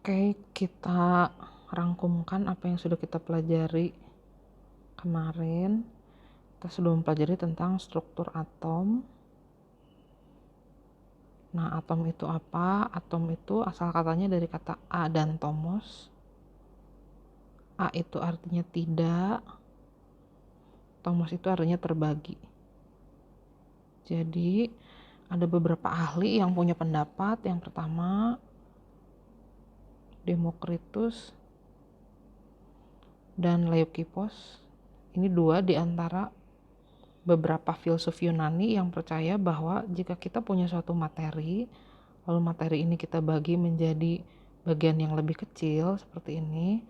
Oke, kita rangkumkan apa yang sudah kita pelajari kemarin. Kita sudah mempelajari tentang struktur atom. Nah, atom itu apa? Atom itu asal katanya dari kata a dan tomos. A itu artinya tidak, tomos itu artinya terbagi. Jadi, ada beberapa ahli yang punya pendapat. Yang pertama, Demokritus dan Leukipos. Ini dua di antara beberapa filsuf Yunani yang percaya bahwa jika kita punya suatu materi, lalu materi ini kita bagi menjadi bagian yang lebih kecil seperti ini.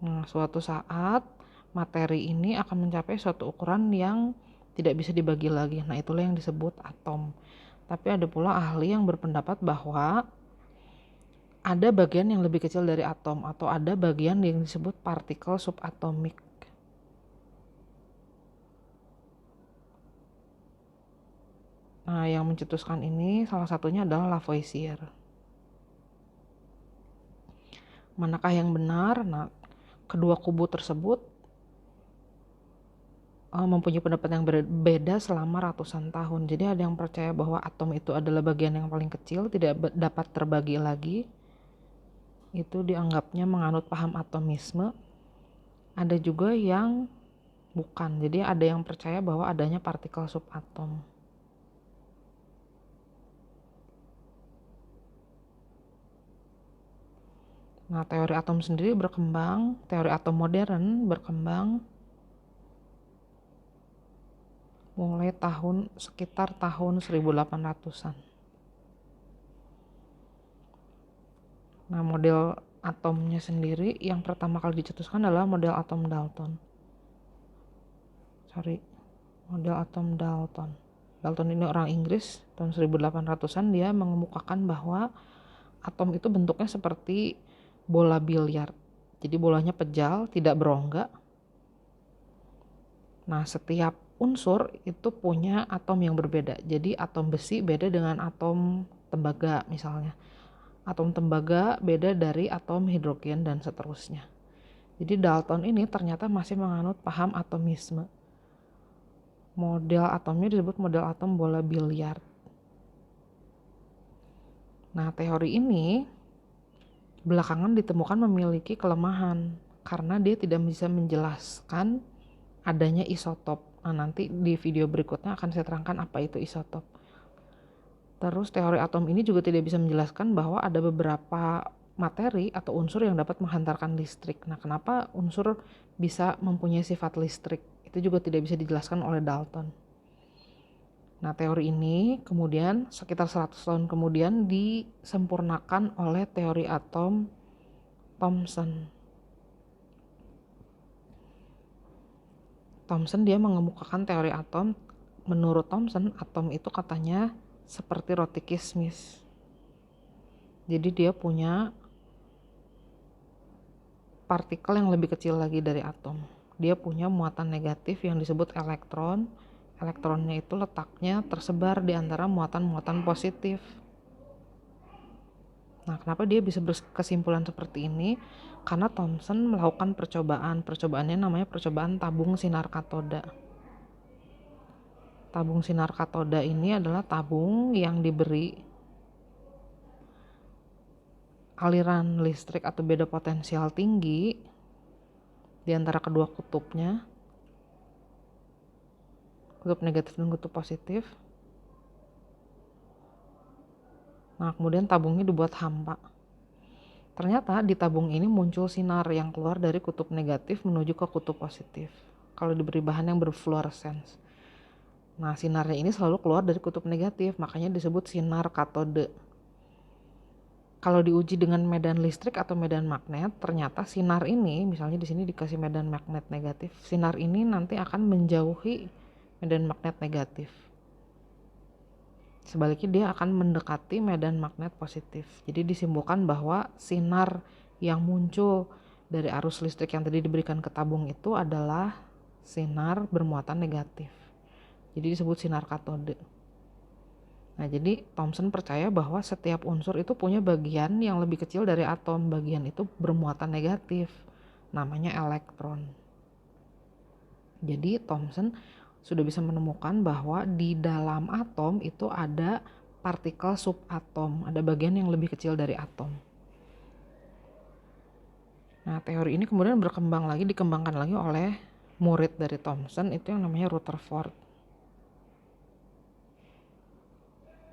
Nah, suatu saat materi ini akan mencapai suatu ukuran yang tidak bisa dibagi lagi. Nah, itulah yang disebut atom. Tapi ada pula ahli yang berpendapat bahwa ada bagian yang lebih kecil dari atom atau ada bagian yang disebut partikel subatomik. Nah, yang mencetuskan ini salah satunya adalah Lavoisier. Manakah yang benar? Nah, kedua kubu tersebut mempunyai pendapat yang berbeda selama ratusan tahun. Jadi ada yang percaya bahwa atom itu adalah bagian yang paling kecil, tidak dapat terbagi lagi. Itu dianggapnya menganut paham atomisme. Ada juga yang bukan. Jadi ada yang percaya bahwa adanya partikel subatom. Nah, teori atom sendiri berkembang, teori atom modern berkembang mulai sekitar tahun 1800-an. Nah, model atomnya sendiri yang pertama kali dicetuskan adalah model atom Dalton. Model atom Dalton. Dalton ini orang Inggris, tahun 1800-an dia mengemukakan bahwa atom itu bentuknya seperti bola biliar. Jadi bolanya pejal, tidak berongga. Nah, setiap unsur itu punya atom yang berbeda. Jadi atom besi beda dengan atom tembaga misalnya. Atom tembaga beda dari atom hidrogen dan seterusnya. Jadi Dalton ini ternyata masih menganut paham atomisme. Model atomnya disebut model atom bola biliar. Nah, teori ini belakangan ditemukan memiliki kelemahan karena dia tidak bisa menjelaskan adanya isotop. Nah, nanti di video berikutnya akan saya terangkan apa itu isotop. Terus teori atom ini juga tidak bisa menjelaskan bahwa ada beberapa materi atau unsur yang dapat menghantarkan listrik. Nah, kenapa unsur bisa mempunyai sifat listrik? Itu juga tidak bisa dijelaskan oleh Dalton. Nah, teori ini kemudian sekitar 100 tahun kemudian disempurnakan oleh teori atom Thomson. Thomson dia mengemukakan teori atom. Menurut Thomson, atom itu katanya seperti roti kismis. Jadi dia punya partikel yang lebih kecil lagi dari atom. Dia punya muatan negatif yang disebut elektron. Elektronnya itu letaknya tersebar di antara muatan-muatan positif. Nah, kenapa dia bisa berkesimpulan seperti ini? Karena Thomson melakukan percobaan. Percobaannya namanya percobaan tabung sinar katoda. Tabung sinar katoda ini adalah tabung yang diberi aliran listrik atau beda potensial tinggi di antara kedua kutubnya, kutub negatif dan kutub positif. Nah, kemudian tabungnya dibuat hampa. Ternyata di tabung ini muncul sinar yang keluar dari kutub negatif menuju ke kutub positif kalau diberi bahan yang berfluorescence. Nah, sinarnya ini selalu keluar dari kutub negatif, makanya disebut sinar katode. Kalau diuji dengan medan listrik atau medan magnet, ternyata sinar ini, misalnya di sini dikasih medan magnet negatif, sinar ini nanti akan menjauhi medan magnet negatif. Sebaliknya dia akan mendekati medan magnet positif. Jadi disimpulkan bahwa sinar yang muncul dari arus listrik yang tadi diberikan ke tabung itu adalah sinar bermuatan negatif. Jadi disebut sinar katode. Nah, jadi Thomson percaya bahwa setiap unsur itu punya bagian yang lebih kecil dari atom. Bagian itu bermuatan negatif, namanya elektron. Jadi Thomson sudah bisa menemukan bahwa di dalam atom itu ada partikel subatom, ada bagian yang lebih kecil dari atom. Nah, teori ini kemudian dikembangkan lagi oleh murid dari Thomson, itu yang namanya Rutherford.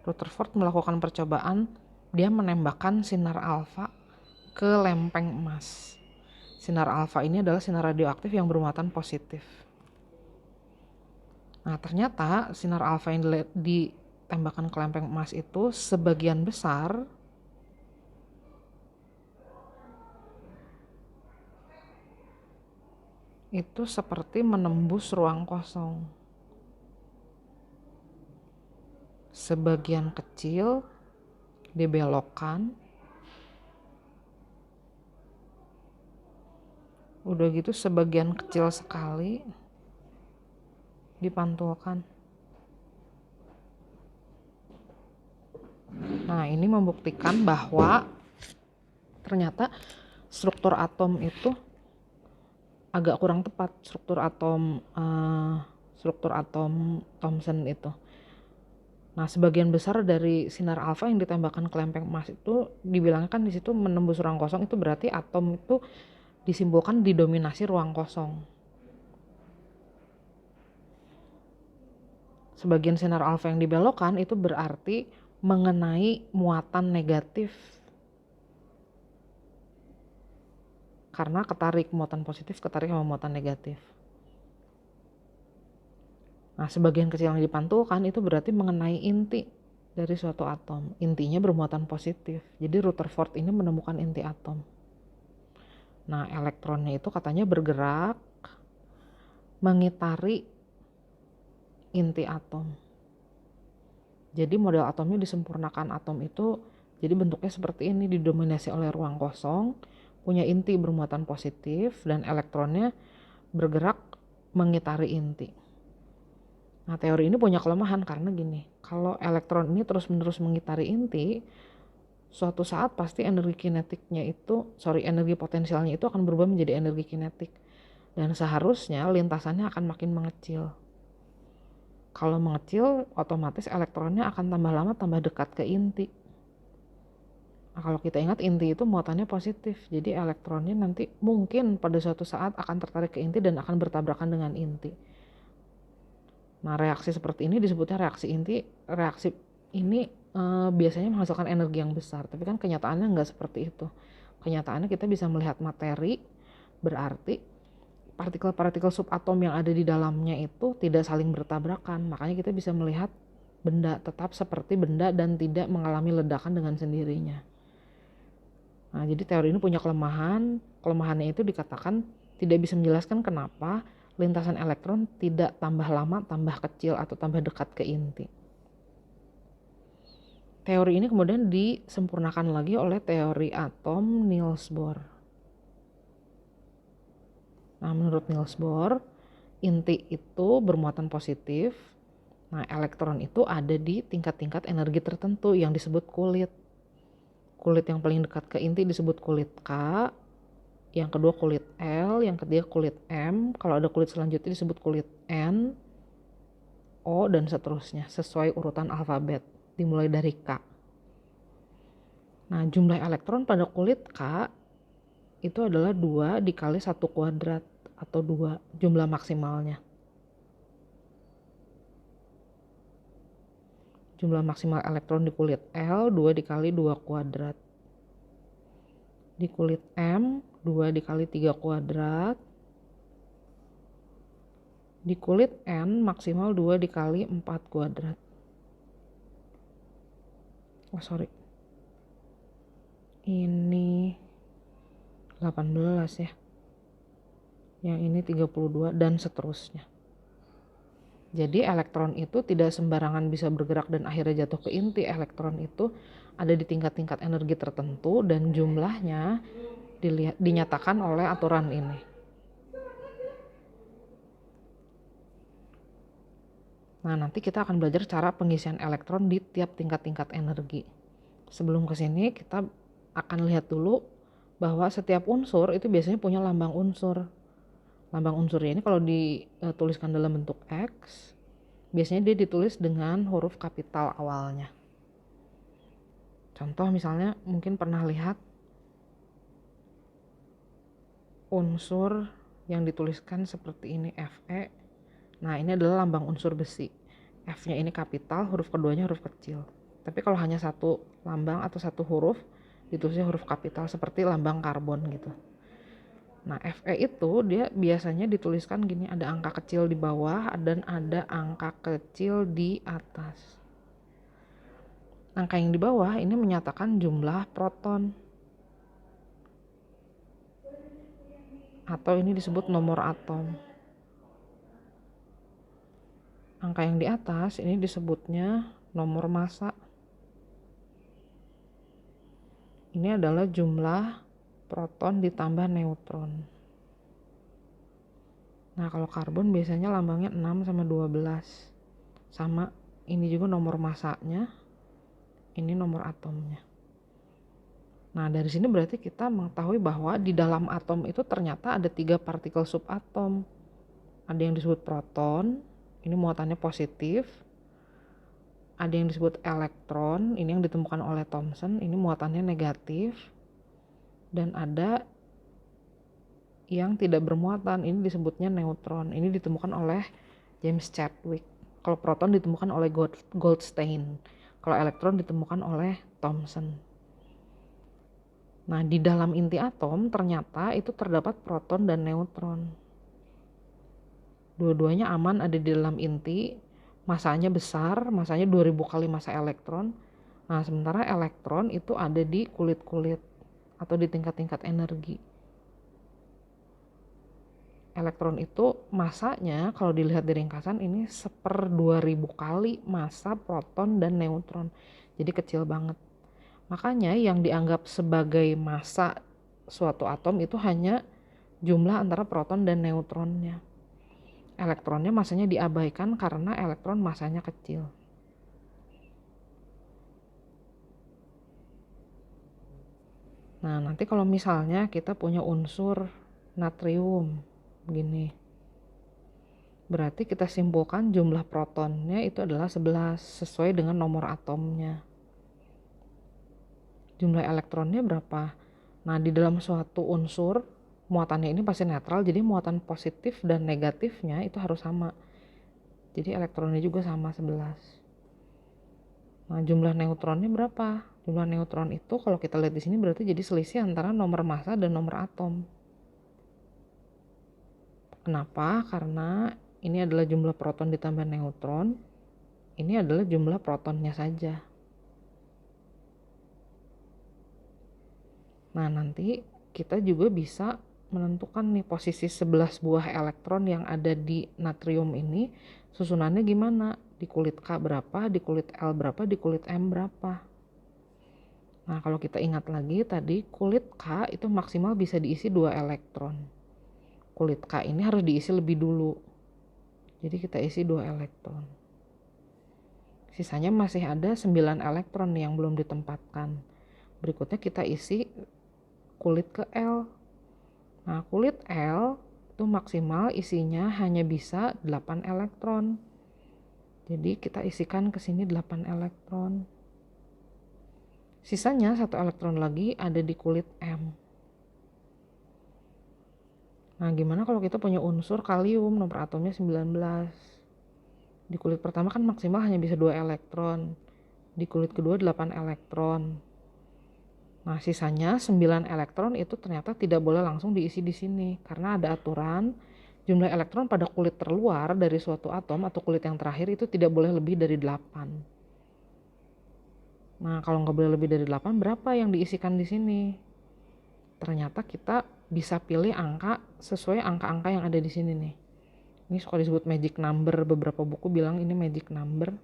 Rutherford melakukan percobaan, dia menembakkan sinar alfa ke lempeng emas. Sinar alfa ini adalah sinar radioaktif yang bermuatan positif. Nah, ternyata sinar alfa yang ditembakkan ke lempeng emas itu sebagian besar itu seperti menembus ruang kosong. Sebagian kecil dibelokkan, udah gitu sebagian kecil sekali dipantulkan. Nah, ini membuktikan bahwa ternyata struktur atom itu agak kurang tepat, struktur atom Thomson itu. Nah, sebagian besar dari sinar alfa yang ditembakkan ke lempeng emas itu dibilangkan di situ menembus ruang kosong, itu berarti atom itu disimpulkan didominasi ruang kosong. Sebagian sinar alfa yang dibelokkan itu berarti mengenai muatan negatif. Karena ketarik muatan positif, ketarik sama muatan negatif. Nah, sebagian kecil yang dipantulkan itu berarti mengenai inti dari suatu atom. Intinya bermuatan positif. Jadi Rutherford ini menemukan inti atom. Nah, elektronnya itu katanya bergerak mengitari inti atom. Jadi model atomnya disempurnakan. Atom itu jadi bentuknya seperti ini, didominasi oleh ruang kosong, punya inti bermuatan positif, dan elektronnya bergerak mengitari inti. Nah, teori ini punya kelemahan karena gini, kalau elektron ini terus-menerus mengitari inti, suatu saat pasti energi potensialnya itu akan berubah menjadi energi kinetik. Dan seharusnya lintasannya akan makin mengecil. Kalau mengecil, otomatis elektronnya akan tambah lama tambah dekat ke inti. Nah, kalau kita ingat inti itu muatannya positif, jadi elektronnya nanti mungkin pada suatu saat akan tertarik ke inti dan akan bertabrakan dengan inti. Nah, reaksi seperti ini disebutnya reaksi inti. Reaksi ini biasanya menghasilkan energi yang besar, tapi kan kenyataannya nggak seperti itu. Kenyataannya kita bisa melihat materi, berarti partikel-partikel subatom yang ada di dalamnya itu tidak saling bertabrakan. Makanya kita bisa melihat benda tetap seperti benda dan tidak mengalami ledakan dengan sendirinya. Nah, jadi teori ini punya kelemahan. Kelemahannya itu dikatakan tidak bisa menjelaskan kenapa lintasan elektron tidak tambah lama, tambah kecil, atau tambah dekat ke inti. Teori ini kemudian disempurnakan lagi oleh teori atom Niels Bohr. Nah, menurut Niels Bohr, inti itu bermuatan positif. Nah, elektron itu ada di tingkat-tingkat energi tertentu yang disebut kulit. Kulit yang paling dekat ke inti disebut kulit K, yang kedua kulit L, yang ketiga kulit M, kalau ada kulit selanjutnya disebut kulit N, O, dan seterusnya sesuai urutan alfabet dimulai dari K. Nah, jumlah elektron pada kulit K itu adalah 2 dikali 1 kuadrat atau 2 jumlah maksimalnya. Jumlah maksimal elektron di kulit L 2 dikali 2 kuadrat. Di kulit M 2 dikali 3 kuadrat. Di kulit N maksimal 2 dikali 4 kuadrat. Oh sorry, ini 18 ya, yang ini 32 dan seterusnya. Jadi elektron itu tidak sembarangan bisa bergerak dan akhirnya jatuh ke inti. Elektron itu ada di tingkat-tingkat energi tertentu dan jumlahnya dinyatakan oleh aturan ini. Nah, nanti kita akan belajar cara pengisian elektron di tiap tingkat-tingkat energi. Sebelum ke sini kita akan lihat dulu bahwa setiap unsur itu biasanya punya lambang unsur. Lambang unsurnya ini kalau dituliskan dalam bentuk X, biasanya dia ditulis dengan huruf kapital awalnya. Contoh misalnya mungkin pernah lihat unsur yang dituliskan seperti ini Fe. Nah, ini adalah lambang unsur besi. F-nya ini kapital, huruf keduanya huruf kecil. Tapi kalau hanya satu lambang atau satu huruf, ditulisnya huruf kapital seperti lambang karbon gitu. Nah, Fe itu dia biasanya dituliskan gini, ada angka kecil di bawah dan ada angka kecil di atas. Angka yang di bawah ini menyatakan jumlah proton. Atau ini disebut nomor atom. Angka yang di atas ini disebutnya nomor massa. Ini adalah jumlah proton ditambah neutron. Nah, kalau karbon biasanya lambangnya 6 sama 12. Sama, ini juga nomor massanya, ini nomor atomnya. Nah, dari sini berarti kita mengetahui bahwa di dalam atom itu ternyata ada 3 partikel subatom. Ada yang disebut proton, ini muatannya positif. Ada yang disebut elektron, ini yang ditemukan oleh Thomson, ini muatannya negatif. Dan ada yang tidak bermuatan, ini disebutnya neutron, ini ditemukan oleh James Chadwick. Kalau proton ditemukan oleh Goldstein, kalau elektron ditemukan oleh Thomson. Nah, di dalam inti atom ternyata itu terdapat proton dan neutron. Dua-duanya aman ada di dalam inti, masanya besar, masanya 2000 kali massa elektron. Nah, sementara elektron itu ada di kulit-kulit atau di tingkat-tingkat energi. Elektron itu masanya kalau dilihat di ringkasan ini 1/2000 kali massa proton dan neutron. Jadi kecil banget. Makanya yang dianggap sebagai massa suatu atom itu hanya jumlah antara proton dan neutronnya. Elektronnya masanya diabaikan karena elektron masanya kecil. Nah, nanti kalau misalnya kita punya unsur natrium begini, berarti kita simpulkan jumlah protonnya itu adalah 11 sesuai dengan nomor atomnya. Jumlah elektronnya berapa? Nah, di dalam suatu unsur muatannya ini pasti netral, jadi muatan positif dan negatifnya itu harus sama. Jadi elektronnya juga sama 11. Nah, jumlah neutronnya berapa? Jumlah neutron itu kalau kita lihat di sini berarti jadi selisih antara nomor massa dan nomor atom. Kenapa? Karena ini adalah jumlah proton ditambah neutron. Ini adalah jumlah protonnya saja. Nah, nanti kita juga bisa menentukan nih posisi 11 buah elektron yang ada di natrium ini susunannya gimana, di kulit K berapa, di kulit L berapa, di kulit M berapa. Nah, kalau kita ingat lagi tadi kulit K itu maksimal bisa diisi 2 elektron. Kulit K ini harus diisi lebih dulu, jadi kita isi 2 elektron. Sisanya masih ada 9 elektron yang belum ditempatkan. Berikutnya kita isi kulit ke L. Nah, kulit L itu maksimal isinya hanya bisa 8 elektron. Jadi kita isikan ke sini 8 elektron. Sisanya 1 elektron lagi ada di kulit M. Nah, gimana kalau kita punya unsur kalium, nomor atomnya 19. Di kulit pertama kan maksimal hanya bisa 2 elektron. Di kulit kedua 8 elektron. Nah, sisanya 9 elektron itu ternyata tidak boleh langsung diisi di sini karena ada aturan jumlah elektron pada kulit terluar dari suatu atom atau kulit yang terakhir itu tidak boleh lebih dari 8. Nah, kalau nggak boleh lebih dari 8, berapa yang diisikan di sini? Ternyata kita bisa pilih angka sesuai angka-angka yang ada di sini nih. Ini suka disebut magic number, beberapa buku bilang ini magic number.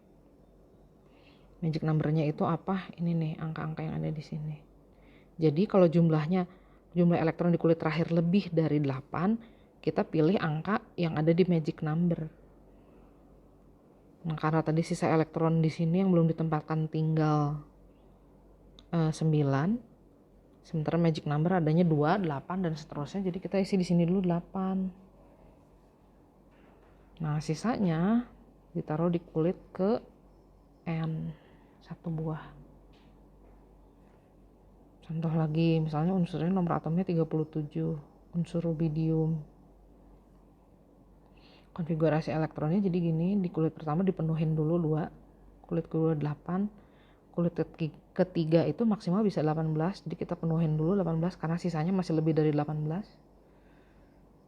Magic numbernya itu apa? Ini nih angka-angka yang ada di sini. Jadi kalau jumlah elektron di kulit terakhir lebih dari 8, kita pilih angka yang ada di magic number. Nah, karena tadi sisa elektron di sini yang belum ditempatkan tinggal 9, sementara magic number adanya 2, 8 dan seterusnya. Jadi kita isi di sini dulu 8. Nah, sisanya ditaruh di kulit ke N, 1 buah. Contoh lagi, misalnya unsurnya nomor atomnya 37, unsur rubidium. Konfigurasi elektronnya jadi gini, di kulit pertama dipenuhin dulu 2, kulit kedua 8, kulit ketiga itu maksimal bisa 18, jadi kita penuhin dulu 18 karena sisanya masih lebih dari 18.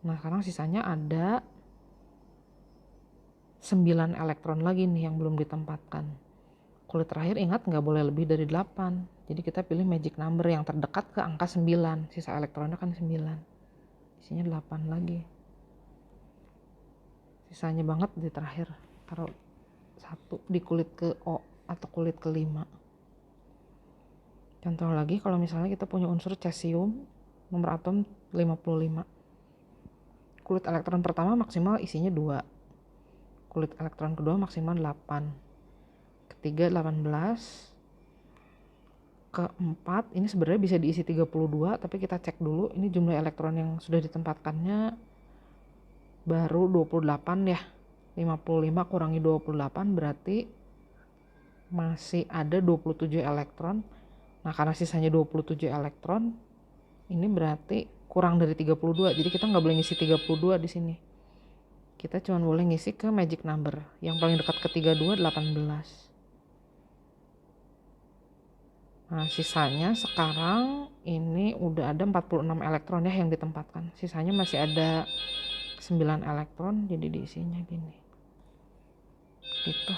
Nah, sekarang sisanya ada 9 elektron lagi nih yang belum ditempatkan. Kulit terakhir ingat nggak boleh lebih dari 8, jadi kita pilih magic number yang terdekat ke angka 9, sisa elektronnya kan 9, isinya 8 lagi. Sisanya banget di terakhir, taruh 1 di kulit ke O atau kulit kelima. Contoh lagi, kalau misalnya kita punya unsur cesium, nomor atom 55. Kulit elektron pertama maksimal isinya 2. Kulit elektron kedua maksimal 8. Ketiga 18. Keempat, ini sebenarnya bisa diisi 32, tapi kita cek dulu, ini jumlah elektron yang sudah ditempatkannya baru 28 ya. 55 kurangi 28 berarti masih ada 27 elektron. Nah, karena sisanya 27 elektron, ini berarti kurang dari 32. Jadi kita nggak boleh ngisi 32 di sini. Kita cuma boleh ngisi ke magic number. Yang paling dekat ke 32, 18. Nah, sisanya sekarang ini udah ada 46 elektron ya yang ditempatkan. Sisanya masih ada 9 elektron, jadi diisinya gini. Gitu.